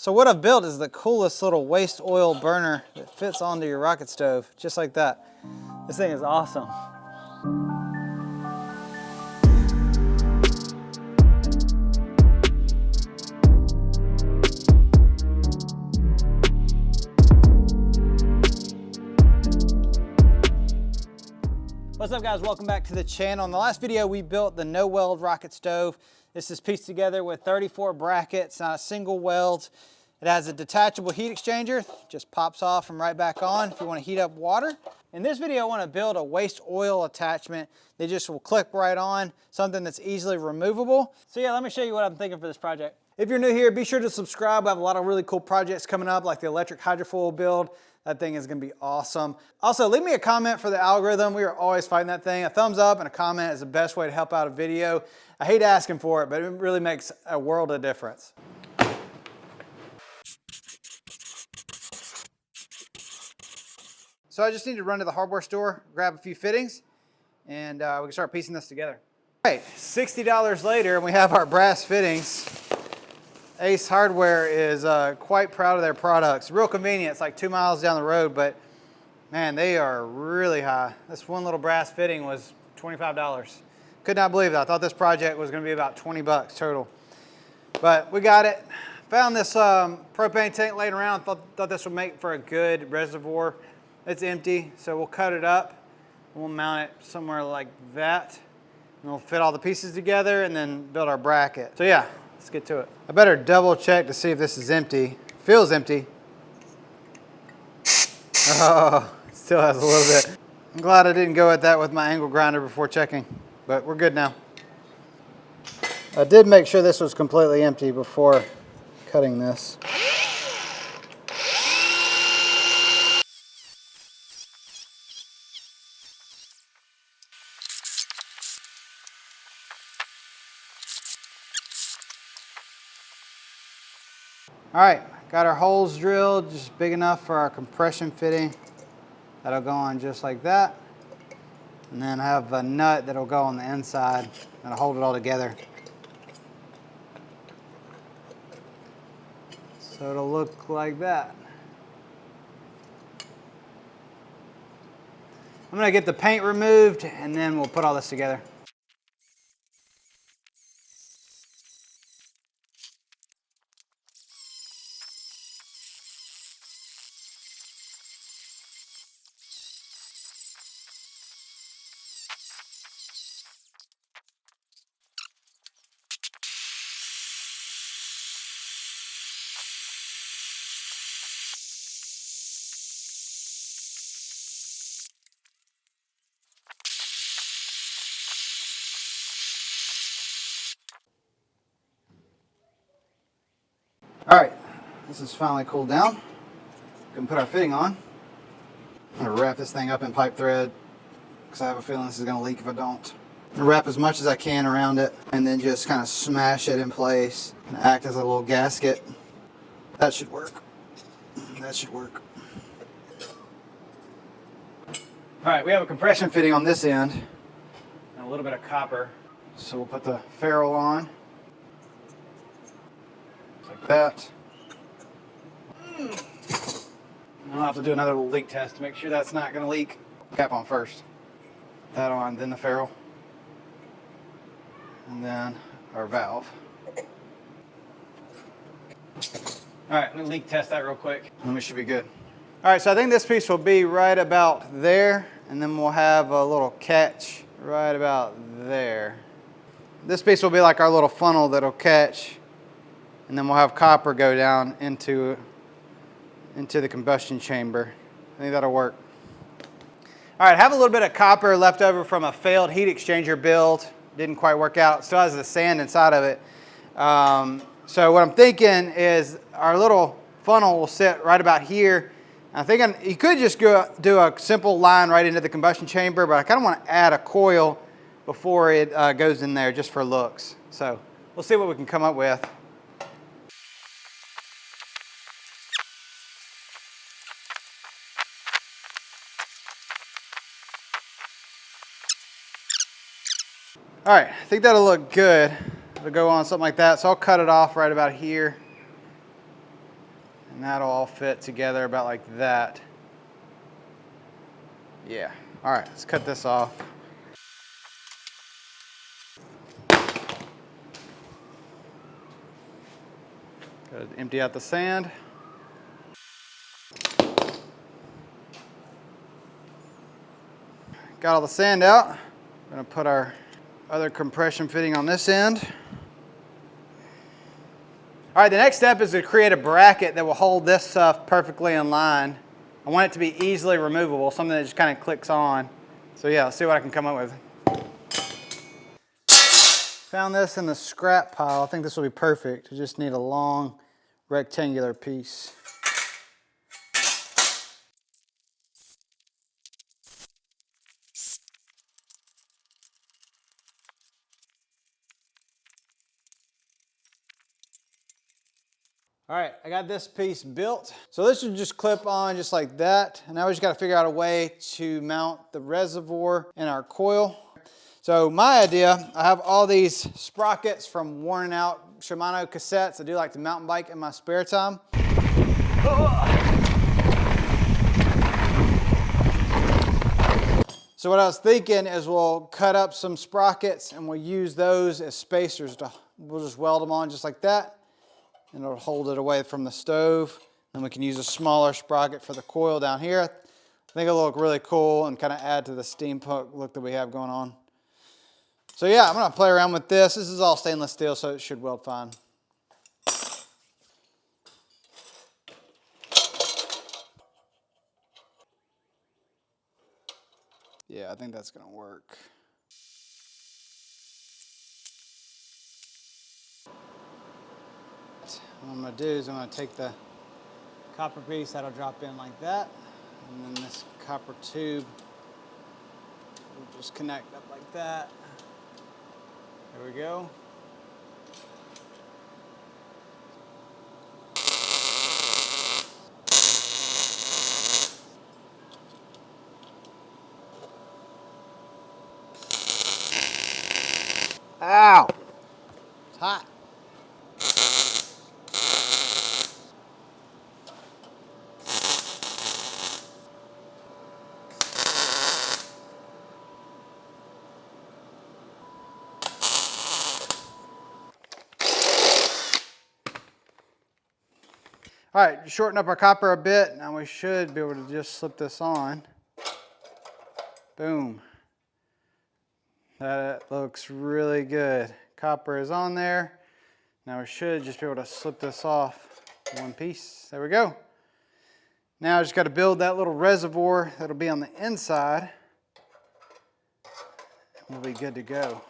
So what I've built is the coolest little waste oil burner that fits onto your rocket stove, just like that. This thing is awesome. What's up guys, welcome back to the channel. In the last video we built the no weld rocket stove. This is pieced together with 34 brackets, not a single weld. It has a detachable heat exchanger, just pops off and right back on if you want to heat up water. In this video I want to build a waste oil attachment that just will clip right on, something that's easily removable. So yeah, let me show you what I'm thinking for this project. If you're new here, be sure to subscribe. I have a lot of really cool projects coming up, like the electric hydrofoil build. That thing is gonna be awesome. Also, leave me a comment for the algorithm. We are always fighting that thing. A thumbs up and a comment is the best way to help out a video. I hate asking for it, but it really makes a world of difference. So I just need to run to the hardware store, grab a few fittings, and we can start piecing this together. All right, $60 later, and we have our brass fittings. Ace Hardware is quite proud of their products. Real convenient, it's like 2 miles down the road, but man, they are really high. This one little brass fitting was $25. Could not believe that. I thought this project was gonna be about 20 bucks total. But we got it. Found this propane tank laying around, thought this would make for a good reservoir. It's empty, so we'll cut it up. We'll mount it somewhere like that. And we'll fit all the pieces together and then build our bracket. So yeah, let's get to it. I better double check to see if this is empty. Feels empty. Oh, it still has a little bit. I'm glad I didn't go at that with my angle grinder before checking, but we're good now. I did make sure this was completely empty before cutting this. All right, got our holes drilled, just big enough for our compression fitting. That'll go on just like that. And then I have a nut that'll go on the inside that'll hold it all together. So it'll look like that. I'm gonna get the paint removed and then we'll put all this together. All right, this is finally cooled down. We can put our fitting on. I'm gonna wrap this thing up in pipe thread because I have a feeling this is gonna leak if I don't. I'm gonna wrap as much as I can around it and then just kind of smash it in place and act as a little gasket. That should work. That should work. All right, we have a compression fitting on this end and a little bit of copper. So we'll put the ferrule on. Like that. I'll have to do another little leak test to make sure that's not going to leak. Cap on first. That on, then the ferrule. And then our valve. Alright, let me leak test that real quick. And we should be good. Alright, so I think this piece will be right about there. And then we'll have a little catch right about there. This piece will be like our little funnel that'll catch. And then we'll have copper go down into the combustion chamber. I think that'll work. All right, I have a little bit of copper left over from a failed heat exchanger build. Didn't quite work out. Still has the sand inside of it. So what I'm thinking is our little funnel will sit right about here. I'm thinking you could just go do a simple line right into the combustion chamber, but I kind of want to add a coil before it goes in there just for looks. So we'll see what we can come up with. All right, I think that'll look good. It'll go on something like that. So I'll cut it off right about here. And that'll all fit together about like that. Yeah. All right, let's cut this off. Gotta empty out the sand. Got all the sand out. We're gonna put our other compression fitting on this end. All right, the next step is to create a bracket that will hold this stuff perfectly in line. I want it to be easily removable, something that just kind of clicks on. So yeah, let's see what I can come up with. Found this in the scrap pile. I think this will be perfect. I just need a long rectangular piece. All right, I got this piece built. So this should just clip on just like that. And now we just gotta figure out a way to mount the reservoir in our coil. So my idea, I have all these sprockets from worn out Shimano cassettes. I do like to mountain bike in my spare time. So what I was thinking is we'll cut up some sprockets and we'll use those as spacers. We'll just weld them on just like that. And it'll hold it away from the stove. And we can use a smaller sprocket for the coil down here. I think it'll look really cool and kind of add to the steampunk look that we have going on. So yeah, I'm gonna play around with this. This is all stainless steel, so it should weld fine. Yeah, I think that's gonna work. What I'm gonna do is I'm gonna take the copper piece, that'll drop in like that. And then this copper tube will just connect up like that. There we go. Ow! It's hot. All right, shorten up our copper a bit. Now we should be able to just slip this on. Boom. That looks really good. Copper is on there. Now we should just be able to slip this off in one piece. There we go. Now I just got to build that little reservoir that'll be on the inside. We'll be good to go.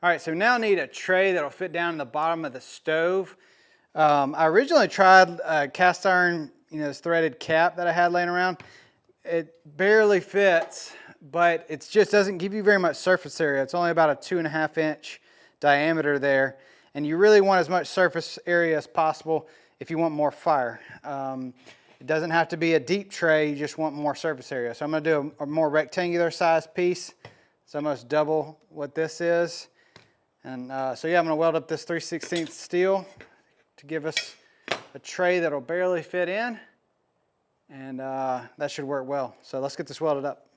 All right, so we now need a tray that'll fit down in the bottom of the stove. I originally tried a cast iron, this threaded cap that I had laying around. It barely fits, but it just doesn't give you very much surface area. It's only about a 2.5 inch diameter there, and you really want as much surface area as possible if you want more fire. It doesn't have to be a deep tray, you just want more surface area. So I'm gonna do a more rectangular size piece. It's almost double what this is. And so yeah, I'm gonna weld up this 3/16 steel to give us a tray that'll barely fit in. And that should work well. So let's get this welded up.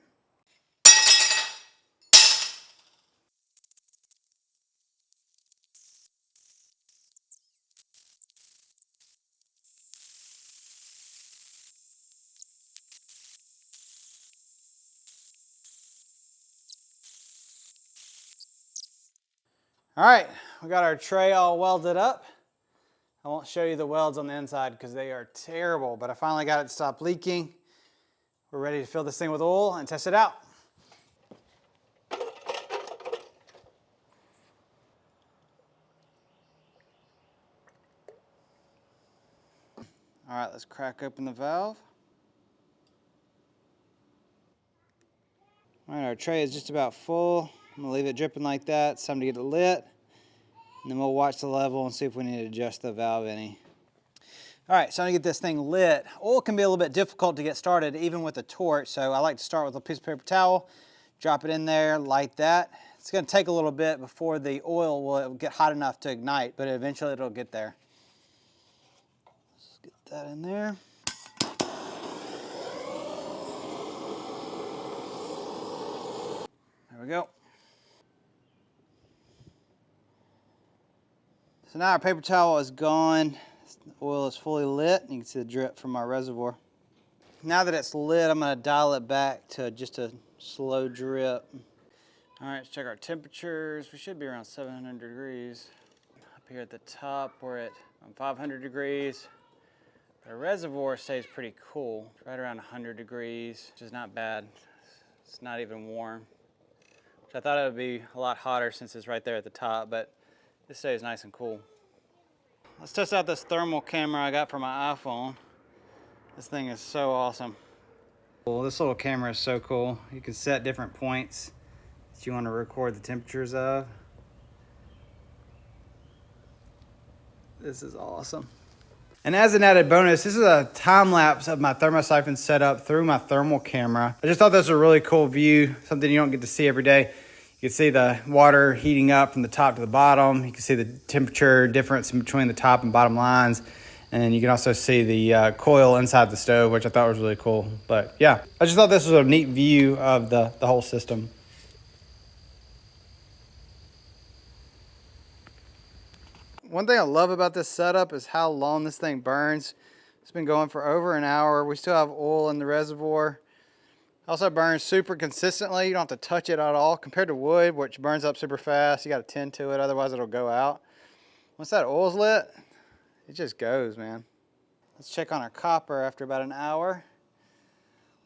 All right, we got our tray all welded up. I won't show you the welds on the inside because they are terrible, but I finally got it to stop leaking. We're ready to fill this thing with oil and test it out. All right, let's crack open the valve. All right, our tray is just about full. I'm gonna leave it dripping like that. It's time to get it lit. And then we'll watch the level and see if we need to adjust the valve any. All right, so I'm gonna get this thing lit. Oil can be a little bit difficult to get started even with a torch, so I like to start with a piece of paper towel, drop it in there, light that. It's gonna take a little bit before the oil will get hot enough to ignite, but eventually it'll get there. Get that in there. There we go. So now our paper towel is gone. The oil is fully lit. You can see the drip from our reservoir. Now that it's lit, I'm going to dial it back to just a slow drip. All right, let's check our temperatures. We should be around 700 degrees. Up here at the top, we're at 500 degrees. The reservoir stays pretty cool, right around 100 degrees, which is not bad. It's not even warm. Which I thought it would be a lot hotter since it's right there at the top, but this stays nice and cool. Let's test out this thermal camera I got for my iPhone. This thing is so awesome. Well, this little camera is so cool. You can set different points that you want to record the temperatures of. This is awesome. And as an added bonus, this is a time lapse of my thermosiphon setup through my thermal camera. I just thought this was a really cool view, something you don't get to see every day. You can see the water heating up from the top to the bottom. You can see the temperature difference between the top and bottom lines. And you can also see the coil inside the stove, which I thought was really cool. But yeah, I just thought this was a neat view of the whole system. One thing I love about this setup is how long this thing burns. It's been going for over an hour. We still have oil in the reservoir. Also burns super consistently. You don't have to touch it at all compared to wood, which burns up super fast. You got to tend to it, otherwise it'll go out. Once that oil's lit, it just goes, man. Let's check on our copper after about an hour.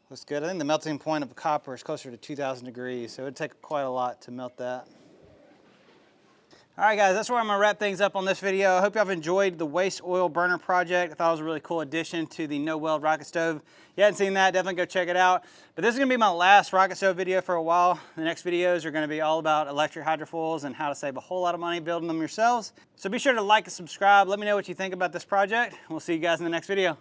Looks good. I think the melting point of copper is closer to 2,000 degrees, so it would take quite a lot to melt that. All right, guys, that's where I'm gonna wrap things up on this video. I hope y'all have enjoyed the waste oil burner project. I thought it was a really cool addition to the no weld rocket stove. If you hadn't seen that, definitely go check it out. But this is gonna be my last rocket stove video for a while. The next videos are gonna be all about electric hydrofoils and how to save a whole lot of money building them yourselves. So be sure to like and subscribe. Let me know what you think about this project. We'll see you guys in the next video.